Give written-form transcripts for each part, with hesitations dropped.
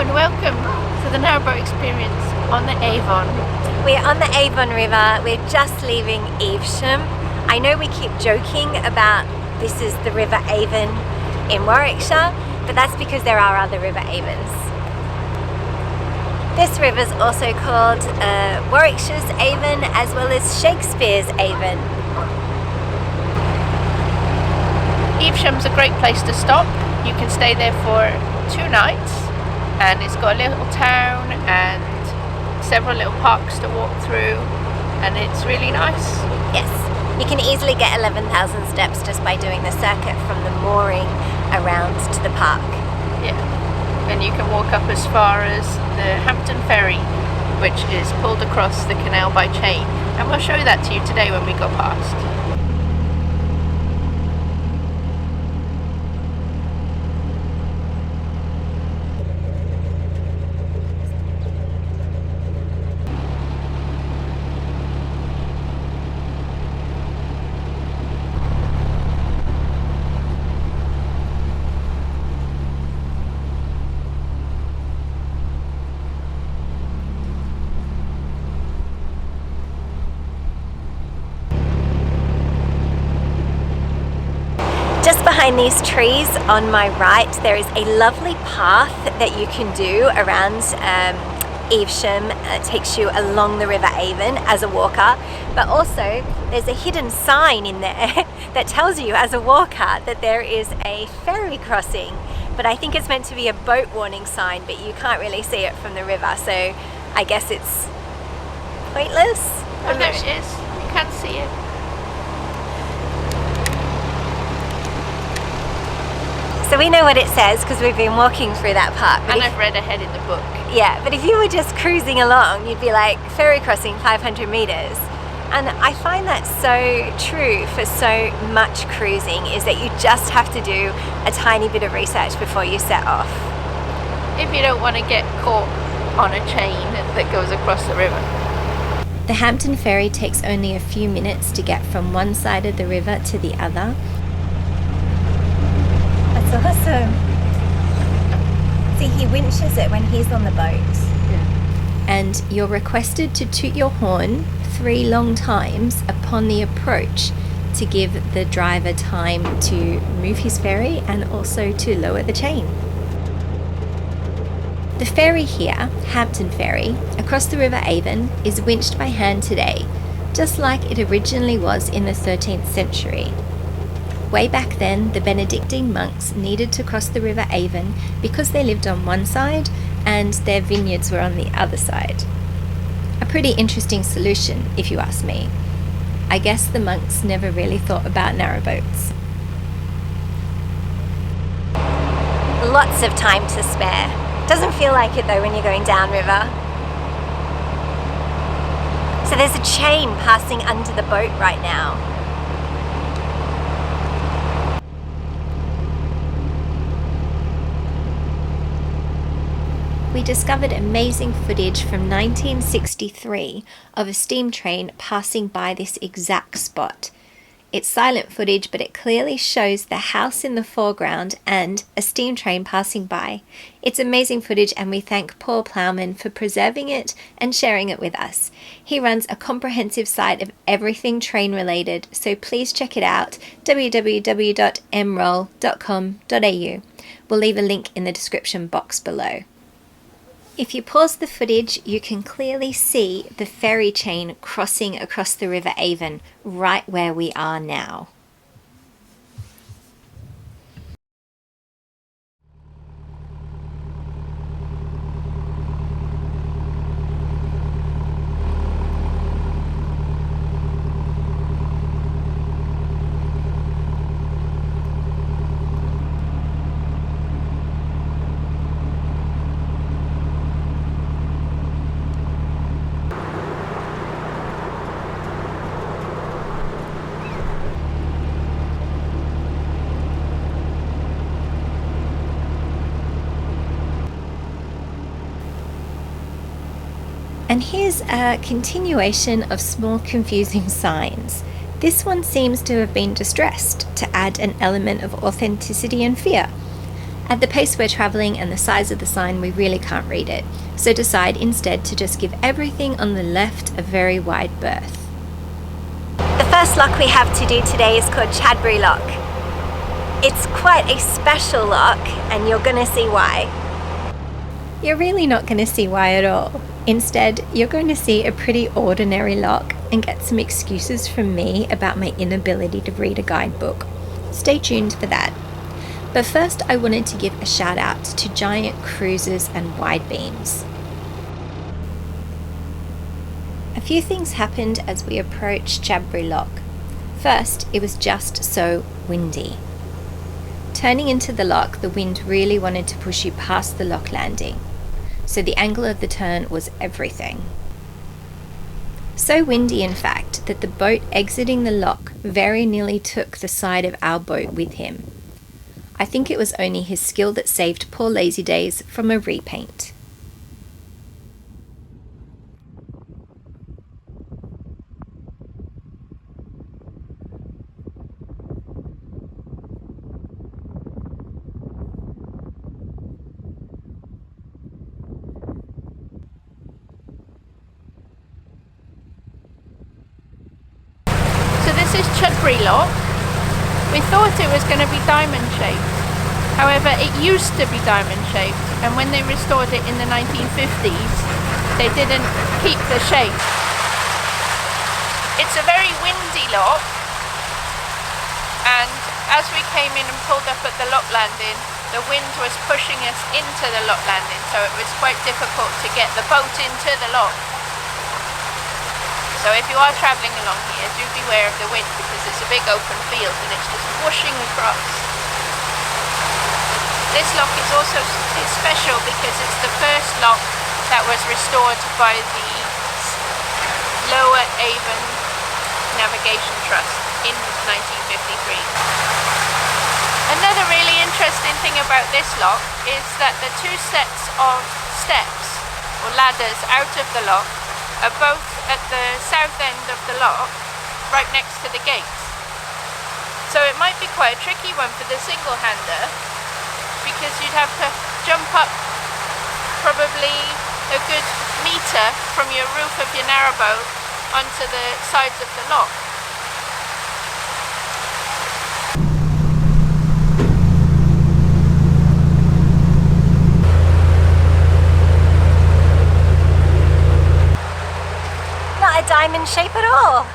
and welcome to the Narrowboat experience on the Avon. We're on the Avon River. We're just leaving Evesham. I know we keep joking about this is the River Avon in Warwickshire, but that's because there are other River Avons. This river is also called Warwickshire's Avon as well as Shakespeare's Avon. Evesham's a great place to stop. You can stay there for 2 nights, and it's got a little town and several little parks to walk through, and it's really nice. Yes, you can easily get 11,000 steps just by doing the circuit from the mooring around to the park. Yeah, and you can walk up as far as the Hampton Ferry, which is pulled across the canal by chain, and we'll show that to you today when we go past. Just behind these trees on my right, there is a lovely path that you can do around Evesham. It takes you along the River Avon as a walker, but also there's a hidden sign in there that tells you as a walker that there is a ferry crossing. But I think it's meant to be a boat warning sign, but you can't really see it from the river, so I guess it's pointless. Oh, there it is. You can see it. So we know what it says because we've been walking through that park. And I've read ahead in the book. Yeah, but if you were just cruising along, you'd be like, ferry crossing 500 meters. And I find that so true for so much cruising, is that you just have to do a tiny bit of research before you set off. If you don't want to get caught on a chain that goes across the river. The Hampton Ferry takes only a few minutes to get from one side of the river to the other. That's awesome. See, he winches it when he's on the boat. Yeah. And you're requested to toot your horn 3 long times upon the approach to give the driver time to move his ferry and also to lower the chain. The ferry here, Hampton Ferry, across the River Avon, is winched by hand today, just like it originally was in the 13th century. Way back then, the Benedictine monks needed to cross the River Avon because they lived on one side and their vineyards were on the other side. A pretty interesting solution, if you ask me. I guess the monks never really thought about narrowboats. Lots of time to spare. Doesn't feel like it though when you're going downriver. So there's a chain passing under the boat right now. We discovered amazing footage from 1963 of a steam train passing by this exact spot. It's silent footage, but it clearly shows the house in the foreground and a steam train passing by. It's amazing footage, and we thank Paul Plowman for preserving it and sharing it with us. He runs a comprehensive site of everything train related, so please check it out, www.mroll.com.au. We'll leave a link in the description box below. If you pause the footage, you can clearly see the ferry chain crossing across the River Avon right where we are now. And here's a continuation of small confusing signs. This one seems to have been distressed to add an element of authenticity and fear. At the pace we're travelling and the size of the sign, we really can't read it, so decide instead to just give everything on the left a very wide berth. The first lock we have to do today is called Chadbury Lock. It's quite a special lock, and you're going to see why. You're really not going to see why at all. Instead, you're going to see a pretty ordinary lock and get some excuses from me about my inability to read a guidebook. Stay tuned for that. But first, I wanted to give a shout out to giant cruisers and wide beams. A few things happened as we approached Chadbury Lock. First, it was just so windy. Turning into the lock, the wind really wanted to push you past the lock landing, so the angle of the turn was everything. So windy, in fact, that the boat exiting the lock very nearly took the side of our boat with him. I think it was only his skill that saved poor Lazy Days from a repaint. So this is Chadbury Lock. We thought it was going to be diamond shaped. However, it used to be diamond shaped, and when they restored it in the 1950s, they didn't keep the shape. It's a very windy lock, and as we came in and pulled up at the lock landing, the wind was pushing us into the lock landing, so it was quite difficult to get the boat into the lock. So if you are travelling along here, do beware of the wind, because it's a big open field and it's just whooshing across. This lock is also special because it's the first lock that was restored by the Lower Avon Navigation Trust in 1953. Another really interesting thing about this lock is that the two sets of steps or ladders out of the lock are both at the south end of the lock, right next to the gates. So it might be quite a tricky one for the single-hander, because you'd have to jump up probably a good metre from your roof of your narrowboat onto the sides of the lock. Diamond shape at all.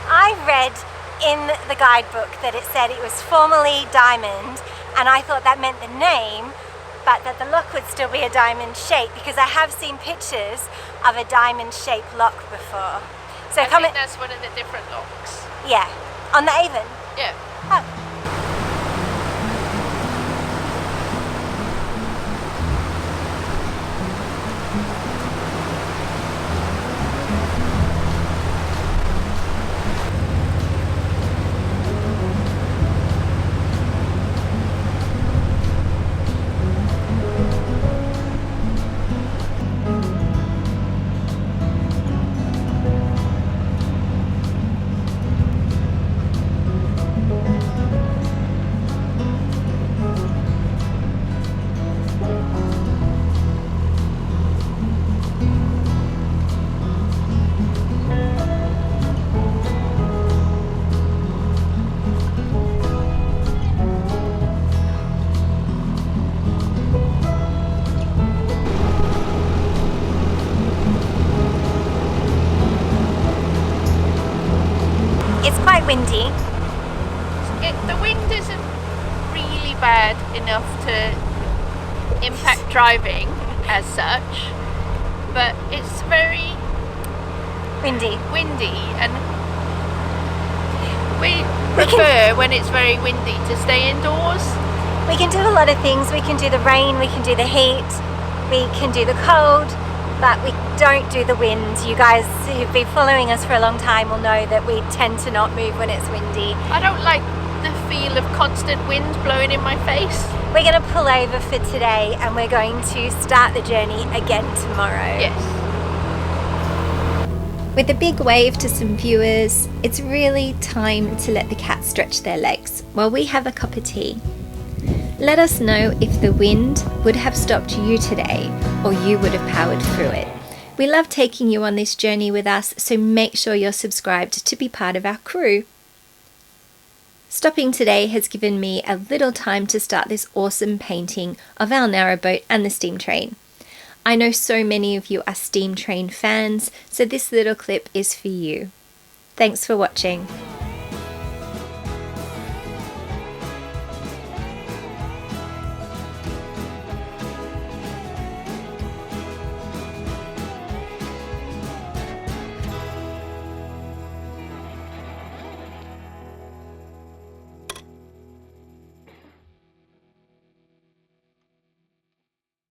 I read in the guidebook that it said it was formerly diamond, and I thought that meant the name, but that the lock would still be a diamond shape, because I have seen pictures of a diamond shaped lock before. So I think that's one of the different locks. Yeah, on the Avon. Yeah. Oh. Windy. The wind isn't really bad enough to impact driving as such, but it's very windy, and we prefer when it's very windy to stay indoors. We can do a lot of things. We can do the rain, we can do the heat, we can do the cold, but we don't do the wind. You guys who've been following us for a long time will know that we tend to not move when it's windy. I don't like the feel of constant wind blowing in my face. We're going to pull over for today, and we're going to start the journey again tomorrow. Yes. With a big wave to some viewers, it's really time to let the cats stretch their legs while we have a cup of tea. Let us know if the wind would have stopped you today or you would have powered through it. We love taking you on this journey with us, so make sure you're subscribed to be part of our crew. Stopping today has given me a little time to start this awesome painting of our narrowboat and the steam train. I know so many of you are steam train fans, so this little clip is for you. Thanks for watching.